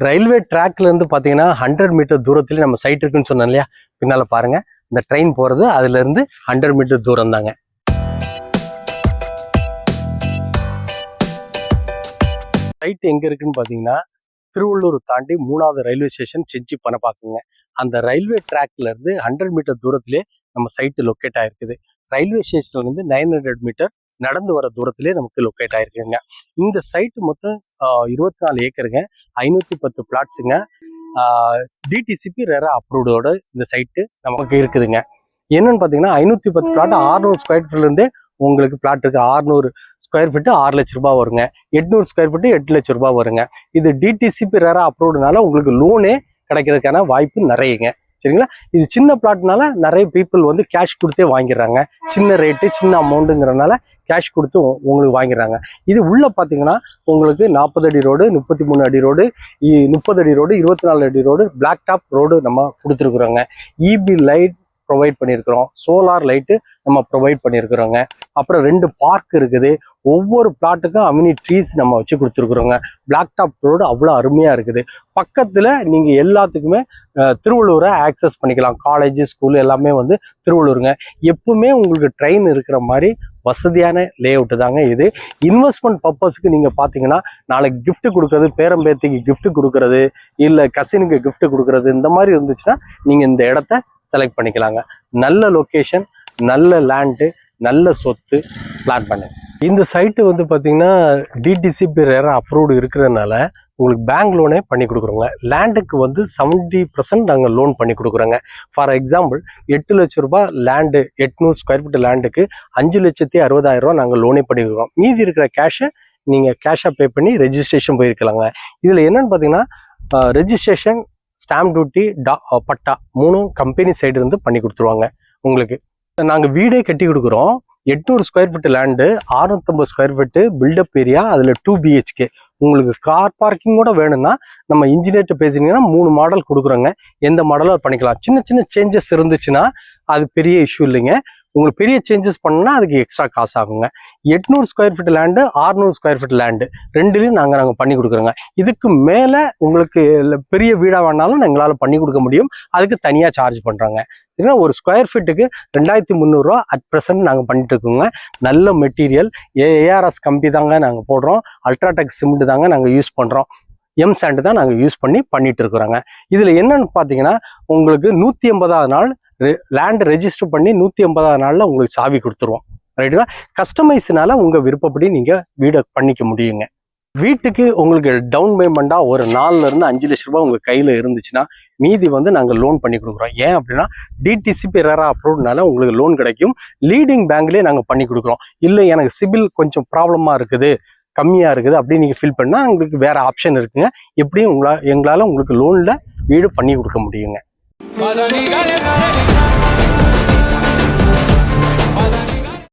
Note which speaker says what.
Speaker 1: Railway ட்ராக்ல இருந்து பார்த்தீங்கன்னா 100 மீட்டர் தூரத்துல நம்ம சைட் இருக்குன்னு சொன்னோம் இல்லையா, பின்னால பாருங்க இந்த ட்ரெயின் போகிறது அதுல இருந்து 100 மீட்டர் தூரம் தாங்க. சைட் எங்க இருக்குன்னு பார்த்தீங்கன்னா திருவள்ளூர் தாண்டி 3வது ரயில்வே ஸ்டேஷன் செஞ்சி பணப்பாக்குங்க. அந்த ரயில்வே ட்ராக்ல இருந்து 100 மீட்டர் தூரத்திலே நம்ம சைட்டு லொக்கேட் ஆயிருக்குது. ரயில்வே ஸ்டேஷன்ல இருந்து 900 மீட்டர் நடந்து வர தூரத்திலே நமக்கு லொக்கேட் ஆயிருக்குங்க. இந்த சைட்டு மொத்தம் 24 ஏக்கருங்க, 510 பிளாட்ஸுங்க. டிடிசிபி ரெரா அப்ரூவ்டோட இந்த சைட்டு நமக்கு இருக்குதுங்க. என்னன்னு பார்த்தீங்கன்னா 510 பிளாட் 600 ஸ்கொயர் ஃபீட்லேருந்தே உங்களுக்கு பிளாட் இருக்கு. 600 ஸ்கொயர் ஃபீட்டு 6 லட்ச ரூபாய் வருங்க. 800 ஸ்கொயர் ஃபீட்டு 8 லட்ச ரூபாய் வருங்க. இது டிடிசிபி ரெரா அப்ரூவ்டுனால உங்களுக்கு லோனே கிடைக்கிறதுக்கான வாய்ப்பு நிறையங்க. சரிங்களா? இது சின்ன பிளாட்னால நிறைய பீப்புள் வந்து கேஷ் கொடுத்தே வாங்கிடுறாங்க. சின்ன ரேட்டு சின்ன அமௌண்ட்டுங்கிறனால கேஷ் கொடுத்து உங்களுக்கு வாங்கிடுறாங்க. இது உள்ள பார்த்தீங்கன்னா உங்களுக்கு 40 அடி ரோடு, 33 அடி ரோடு, 30 அடி ரோடு, 24 அடி ரோடு, பிளாக் டாப் ரோடு நம்ம கொடுத்துருக்குறோங்க. இபி லைட் ப்ரொவைட் பண்ணியிருக்கிறோம், சோலார் லைட்டு நம்ம ப்ரொவைட் பண்ணியிருக்கிறோங்க. அப்புறம் 2 பார்க் இருக்குது. ஒவ்வொரு பிளாட்டுக்கும் அமினி ட்ரீஸ் நம்ம வச்சு கொடுத்துருக்குறோங்க. பிளாக் டாப் ரோடு அவ்வளோ அருமையாக இருக்குது. பக்கத்தில் நீங்கள் எல்லாத்துக்குமே திருவள்ளூரை ஆக்சஸ் பண்ணிக்கலாம். காலேஜ் ஸ்கூல் எல்லாமே வந்து திருவள்ளூருங்க. எப்பவுமே உங்களுக்கு ட்ரெயின் இருக்கிற மாதிரி வசதியான லே அவுட்டு தாங்க இது. இன்வெஸ்ட்மெண்ட் பர்பஸுக்கு நீங்கள் பார்த்தீங்கன்னா நாளைக்கு கிஃப்ட் கொடுக்குறது, பேரம்பேத்திக்கு கிஃப்ட் கொடுக்குறது, இல்லை கசினுக்கு கிஃப்ட் கொடுக்குறது, இந்த மாதிரி இருந்துச்சுன்னா நீங்கள் இந்த இடத்த செலக்ட் பண்ணிக்கலாங்க. நல்ல லொக்கேஷன், நல்ல லேண்டு, நல்ல சொத்து பிளான் பண்ணு. இந்த சைட்டு வந்து பார்த்தீங்கன்னா டிடிசிபி ரெரா அப்ரூவ்டு இருக்கிறதுனால உங்களுக்கு பேங்க் லோனே பண்ணி கொடுக்குறோங்க. லேண்டுக்கு வந்து 70% நாங்கள் லோன் பண்ணி கொடுக்குறோங்க. ஃபார் எக்ஸாம்பிள் 8 லட்ச ரூபாய் லேண்டு, 800 ஸ்கொயர் ஃபீட் லேண்டுக்கு 5,60,000 நாங்கள் லோனே பண்ணி கொடுக்குறோம். மீதி இருக்கிற கேஷை நீங்கள் கேஷாக பே பண்ணி ரெஜிஸ்ட்ரேஷன் போயிருக்கலாங்க. இதில் என்னென்னு பார்த்தீங்கன்னா registration, stamp duty, patta 3 company side இருந்து பண்ணி கொடுத்துருவாங்க. உங்களுக்கு நாங்கள் வீடே கட்டி கொடுக்குறோம். 800 square feet land, 650 square feet built up area, அதில் 2 BHK. உங்களுக்கு கார் பார்க்கிங்கோட வேணும்னா நம்ம இன்ஜினியர்கிட்ட பேசினீங்கன்னா 3 மாடல் கொடுக்குறோங்க. எந்த மாடலும் பண்ணிக்கலாம். சின்ன சின்ன சேஞ்சஸ் இருந்துச்சுன்னா அது பெரிய இஷ்யூ இல்லைங்க. உங்களுக்கு பெரிய சேஞ்சஸ் பண்ணணும்னா அதுக்கு எக்ஸ்ட்ரா காசு ஆகுங்க. 800 square feet land, 600 square feet land ரெண்டுலையும் நாங்கள் பண்ணி கொடுக்குறோங்க. இதுக்கு மேலே உங்களுக்கு பெரிய வீடாக வேணாலும் எங்களால் பண்ணி கொடுக்க முடியும். அதுக்கு தனியாக சார்ஜ் பண்ணுறாங்க. ஏன்னா ஒரு ஸ்கொயர் ஃபீட்டுக்கு 2,300 அட் ப்ரெசன்ட் நாங்கள் பண்ணிட்டு இருக்கோங்க. நல்ல மெட்டீரியல் ஏஆர்எஸ் கம்பி தாங்க நாங்கள் போடுறோம். அல்ட்ராடெக் சிமெண்ட் தாங்க நாங்கள் யூஸ் பண்ணுறோம். எம் சாண்டு தான் நாங்கள் யூஸ் பண்ணிட்டு இருக்கிறோங்க. இதில் என்னன்னு பார்த்தீங்கன்னா உங்களுக்கு 180வது நாள் லேண்ட் ரெஜிஸ்டர் பண்ணி 180வது நாளில் உங்களுக்கு சாவி கொடுத்துருவோம். ரைட்டுங்களா? கஸ்டமைஸ்னால உங்கள் விருப்பப்படி நீங்கள் வீடை பண்ணிக்க முடியுங்க. வீட்டுக்கு உங்களுக்கு டவுன் பேமெண்ட்டாக ஒரு 4லேருந்து 5 லட்ச ரூபாய் உங்கள் கையில் இருந்துச்சுன்னா மீதி வந்து நாங்கள் லோன் பண்ணி கொடுக்குறோம். ஏன் அப்படின்னா டிடிசிபி ரெரா அப்ரூவ்டுனால உங்களுக்கு லோன் கிடைக்கும். லீடிங் பேங்க்லேயே நாங்கள் பண்ணி கொடுக்குறோம். இல்லை எனக்கு சிபில் கொஞ்சம் ப்ராப்ளமாக இருக்குது, கம்மியாக இருக்குது அப்படின்னு நீங்கள் ஃபீல் பண்ணால் உங்களுக்கு வேறு ஆப்ஷன் இருக்குங்க. எப்படியும் எங்களால் உங்களுக்கு லோனில் வீடு பண்ணி கொடுக்க முடியுங்க.